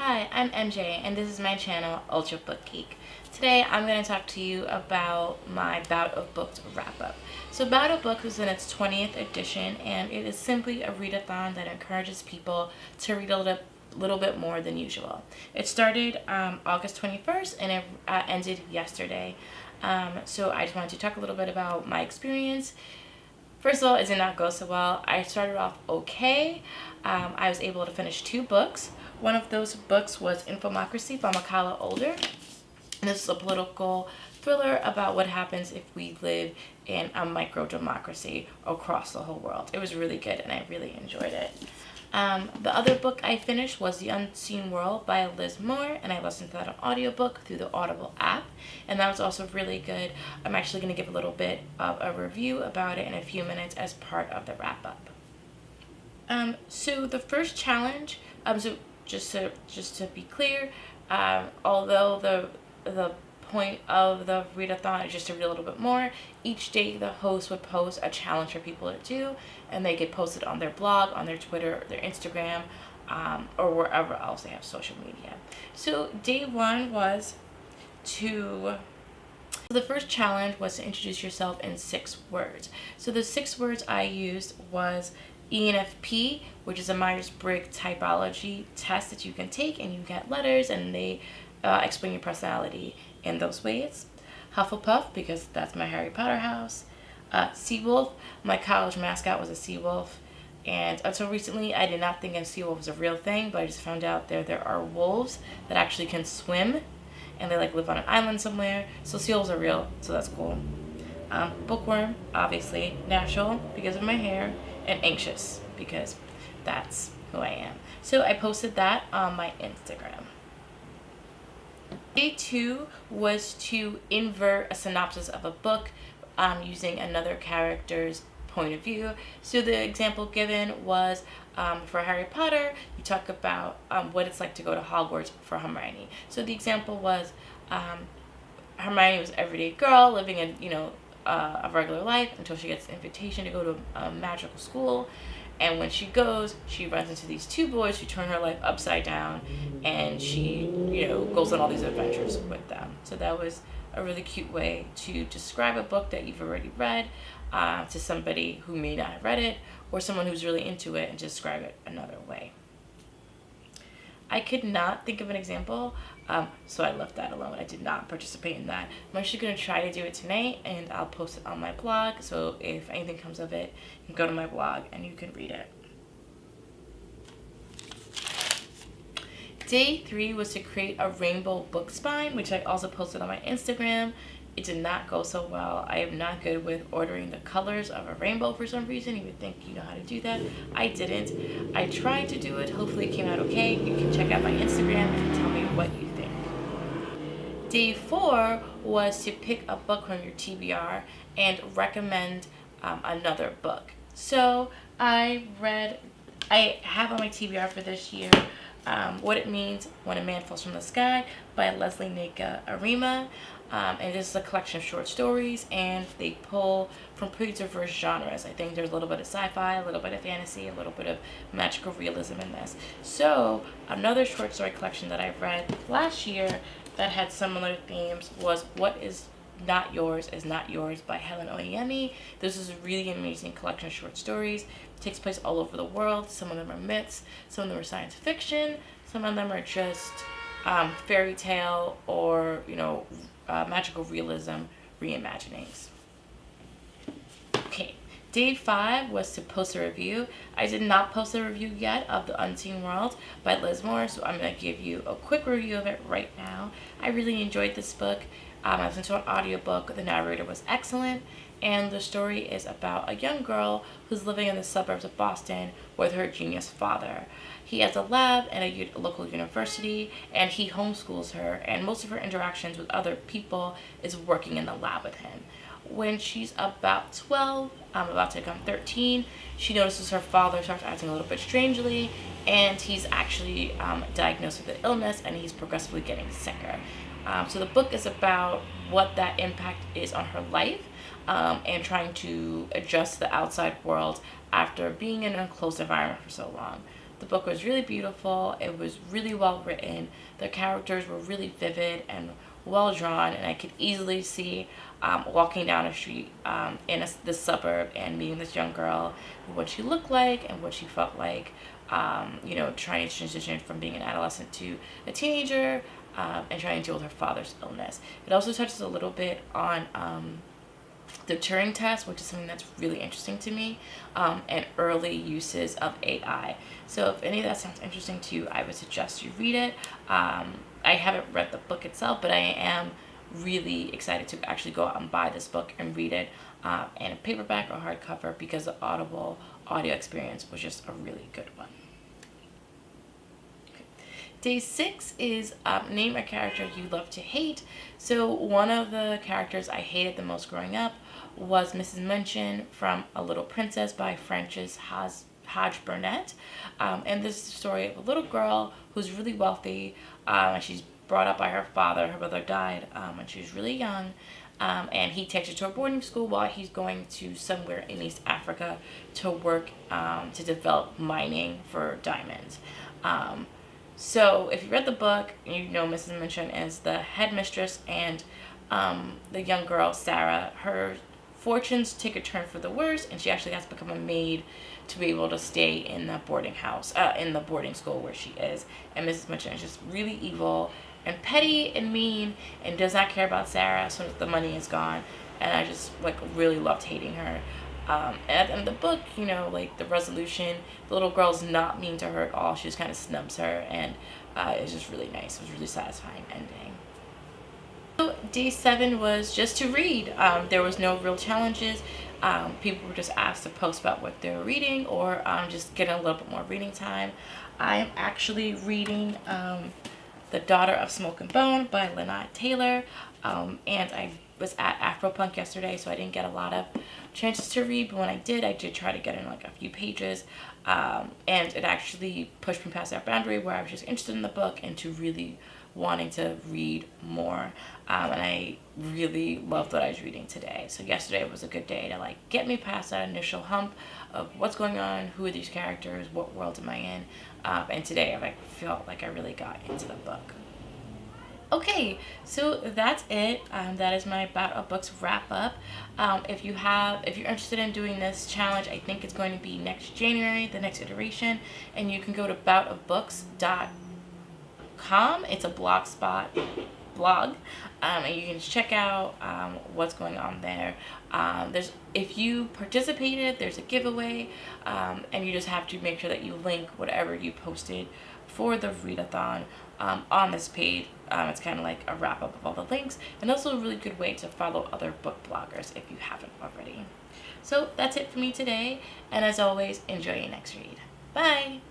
Hi, I'm MJ, and this is my channel, ultrabookgeek. Today, I'm going to talk to you about my Bout of Books wrap-up. So Bout of Books is in its 20th edition, and it is simply a readathon that encourages people to read a little bit more than usual. It started August 21st, and it ended yesterday. So I just wanted to talk a little bit about my experience. First of all, it did not go so well. I started off okay. I was able to finish 2 books. One of those books was Infomocracy by Malka Older. And this is a political thriller about what happens if we live in a micro-democracy across the whole world. It was really good and I really enjoyed it. The other book I finished was The Unseen World by Liz Moore, and I listened to that on audiobook through the Audible app, and that was also really good. I'm actually going to give a little bit of a review about it in a few minutes as part of the wrap-up. So the first challenge, just to be clear, although the point of the readathon is just to read a little bit more, each day the host would post a challenge for people to do, and they get posted on their blog, on their Twitter, their Instagram, or wherever else they have social media. So day 1 was the first challenge was to introduce yourself in 6 words. So the 6 words I used was ENFP, which is a Myers-Briggs typology test that you can take, and you get letters and they explain your personality in those ways. Hufflepuff, because that's my Harry Potter house. Seawolf, my college mascot was a seawolf, and until recently I did not think a seawolf was a real thing, but I just found out there are wolves that actually can swim, and they live on an island somewhere, so seawolves are real, so that's cool. Bookworm, obviously. Natural, because of my hair. And anxious, because that's who I am. So I posted that on my Instagram. Day 2 was to invert a synopsis of a book using another character's point of view. So the example given was for Harry Potter, you talk about what it's like to go to Hogwarts for Hermione. So the example was Hermione was an everyday girl living in, a regular life until she gets an invitation to go to a magical school, and when she goes, she runs into these 2 boys who turn her life upside down, and she goes on all these adventures with them. So that was a really cute way to describe a book that you've already read to somebody who may not have read it, or someone who's really into it, and describe it another way. I could not think of an example, so I left that alone. I did not participate in that. I'm actually going to try to do it tonight, and I'll post it on my blog, so if anything comes of it, you can go to my blog and you can read it. Day 3 was to create a rainbow book spine, which I also posted on my Instagram. It did not go so well. I am not good with ordering the colors of a rainbow for some reason. You would think you know how to do that. I didn't. I tried to do it. Hopefully it came out okay. You can check out my Instagram and tell me what you think. Day 4 was to pick a book from your TBR and recommend another book. So I have on my TBR for this year What It Means When a Man Falls from the Sky by Lesley Nneka Adimah. And this is a collection of short stories, and they pull from pretty diverse genres. I think there's a little bit of sci-fi, a little bit of fantasy, a little bit of magical realism in this. So another short story collection that I read last year that had similar themes was What Is Not Yours Is Not Yours by Helen Oyeyemi. This is a really amazing collection of short stories. It takes place all over the world. Some of them are myths, some of them are science fiction, some of them are just fairy tale or magical realism reimaginings. Okay, day 5 was to post a review. I did not post a review yet of The Unseen World by Liz Moore, so I'm going to give you a quick review of it right now. I really enjoyed this book. I listened to an audiobook. The narrator was excellent, and the story is about a young girl who's living in the suburbs of Boston with her genius father. He has a lab at a local university, and he homeschools her, and most of her interactions with other people is working in the lab with him. When she's about 12, about to become 13, she notices her father starts acting a little bit strangely, and he's actually diagnosed with an illness, and he's progressively getting sicker. So the book is about what that impact is on her life, and trying to adjust to the outside world after being in an enclosed environment for so long. The book was really beautiful. It was really well written. The characters were really vivid and well drawn, and I could easily see walking down a street in the suburb and meeting this young girl, what she looked like and what she felt like, you know, trying to transition from being an adolescent to a teenager, and trying to deal with her father's illness. It also touches a little bit on the Turing test, which is something that's really interesting to me, and early uses of AI. So if any of that sounds interesting to you, I would suggest you read it. I haven't read the book itself, but I am really excited to actually go out and buy this book and read it in a paperback or hardcover, because the Audible audio experience was just a really good one. Day 6 is name a character you love to hate. So one of the characters I hated the most growing up was Mrs. Minchin from A Little Princess by Frances Hodge Burnett. And this is the story of a little girl who's really wealthy, and she's brought up by her father. Her brother died when she was really young, and he takes her to a boarding school while he's going to somewhere in East Africa to work to develop mining for diamonds. So if you read the book, you know Mrs. Minchin is the headmistress, and the young girl, Sarah, her fortunes take a turn for the worse, and she actually has to become a maid to be able to stay in the boarding house, in the boarding school where she is. And Mrs. Minchin is just really evil and petty and mean and does not care about Sarah as soon as the money is gone. And I just like really loved hating her. And at the end of the book, you know, like the resolution, the little girl's not mean to her at all. She just kind of snubs her, and it's just really nice. It was a really satisfying ending. So day 7 was just to read. There was no real challenges. People were just asked to post about what they were reading, or just getting a little bit more reading time. I am actually reading The Daughter of Smoke and Bone by Laini Taylor, and I was at Afropunk yesterday, so I didn't get a lot of chances to read, but when I did try to get in like a few pages, and it actually pushed me past that boundary where I was just interested in the book and to really wanting to read more, and I really loved what I was reading today. So yesterday was a good day to like get me past that initial hump of what's going on, who are these characters, what world am I in, and today I felt like I really got into the book. Okay, so that's it. That is my Bout of Books wrap up. If you're interested in doing this challenge, I think it's going to be next January, the next iteration, and you can go to boutofbooks.com. It's a blogspot blog, and you can check out what's going on there. If you participated, there's a giveaway, and you just have to make sure that you link whatever you posted for the readathon on this page. It's kind of like a wrap up of all the links, and also a really good way to follow other book bloggers if you haven't already. So that's it for me today, and as always, enjoy your next read. Bye!